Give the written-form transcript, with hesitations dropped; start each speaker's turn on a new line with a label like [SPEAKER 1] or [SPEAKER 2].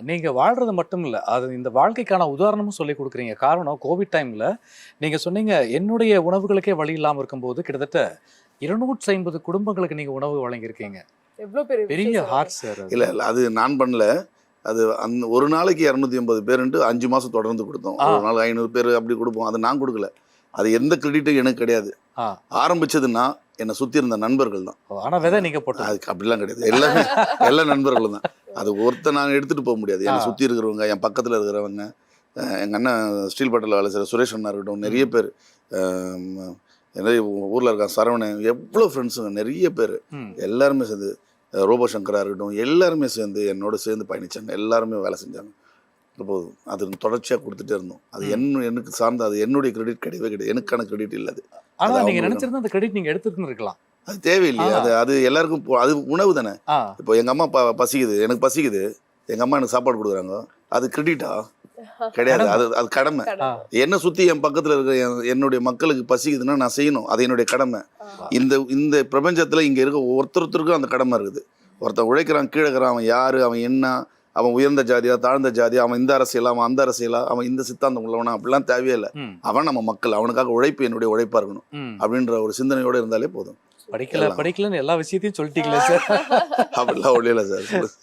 [SPEAKER 1] நீங்க வாழ்றது மட்டும் இல்ல. அது இந்த வாழ்க்கைக்கான உதாரணமும் சொல்லிக் குடுக்குறீங்க. காரணம் கோவிட் டைம்ல நீங்க சொன்னீங்க, என்னுடைய உணவுகளுக்கே வழி இல்லாம இருக்கும்போது, கிட்டத்தட்ட 250 குடும்பங்களுக்கு நீங்க உணவு வழங்கியிருக்கீங்க.
[SPEAKER 2] எவ்ளோ பெரிய
[SPEAKER 1] பெரிய
[SPEAKER 2] விஷயம் சார் அது.
[SPEAKER 1] ஹார்ட் சார் அது.
[SPEAKER 3] இல்ல அது நான் பண்ணல. அது ஒரு நாளைக்கு 280 பேருன்ட்டு 5 மாசம் தொடர்ந்து கொடுத்தோம்.
[SPEAKER 1] ஆ.
[SPEAKER 3] ஒரு நாள் 500 பேர் அப்படி கொடுப்போம். அது நான் கொடுக்கல. அது எந்த கிரெடிட்டும் எனக்கு கிடையாது.
[SPEAKER 1] ஆ.
[SPEAKER 3] ஆரம்பிச்சதுன்னா என்னை சுத்தி இருந்த நண்பர்கள் தான்.
[SPEAKER 1] ஆனா விதை நீங்க போட்டது.
[SPEAKER 3] அதுக்கு அப்படிலாம் கிடையாது. எல்லாமே எல்லா நண்பர்களும் தான். அது ஒருத்தர் நான் எடுத்துட்டு போக முடியாது. என்னை சுத்தி இருக்கிறவங்க, என் பக்கத்துல இருக்கிறவங்க, எங்க அண்ணன் ஸ்டீல் பட்டல வேலை செய்கிற சுரேஷ் அண்ணா இருக்கட்டும், நிறைய பேர், நிறைய ஊர்ல இருக்கான் சரவணன், எவ்வளோ ஃப்ரெண்ட்ஸுங்க நிறைய பேர், எல்லாருமே சேர்ந்து, ரோபோ சங்கரா இருக்கட்டும், எல்லாருமே சேர்ந்து என்னோட சேர்ந்து பயணிச்சாங்க. எல்லாருமே வேலை செஞ்சாங்க. போதும் அது தொடர்ச்சியாக கொடுத்துட்டே இருந்தோம். அது எனக்கு சார்ந்த, அது என்னுடைய கிரெடிட் கிடையவே கிடையாது. எனக்கான கிரெடிட் இல்லை அது.
[SPEAKER 1] ஆனா நீங்க நினைச்சிருந்தா அந்த கிரெடிட் நீங்க எடுத்துட்டு இருக்கலாம்.
[SPEAKER 3] அது தேவையில்லையே. அது எல்லாருக்கும் அது உணவு தானே. இப்போ எங்க அம்மா பசிக்குது, எனக்கு பசிக்குது, எங்க அம்மா எனக்கு சாப்பாடு கொடுக்குறாங்க, அது கிரெடிட்டா? கிடையாது. அது கடமை. என்ன சுத்தி என் பக்கத்துல இருக்கிற என்னுடைய மக்களுக்கு பசிக்குதுன்னா நான் செய்யணும். அது என்னுடைய கடமை. இந்த பிரபஞ்சத்துல இங்க இருக்க ஒருத்தருக்கும் அந்த கடமை இருக்குது. ஒருத்தன் உழைக்கிறான், கீழே இருக்கிறான், அவன் யாரு, அவன் என்ன, அவன் உயர்ந்த ஜாதியா தாழ்ந்த ஜாதியா, அவன் இந்த அரசியலா அவன் அந்த அரசியலா, அவன் இந்த சித்தாந்தம் உள்ளவனா, அப்படிலாம் தேவையே இல்லை. அவன் நம்ம மக்கள், அவனுக்காக உழைப்பு என்னுடைய உழைப்பா இருக்கணும் அப்படின்ற ஒரு சிந்தனையோட இருந்தாலே போதும்.
[SPEAKER 1] படிக்கலன்னு எல்லா விஷயத்தையும் சொல்லிட்டீங்களே சார்.
[SPEAKER 3] அப்படிலாம் ஒழியல சார்.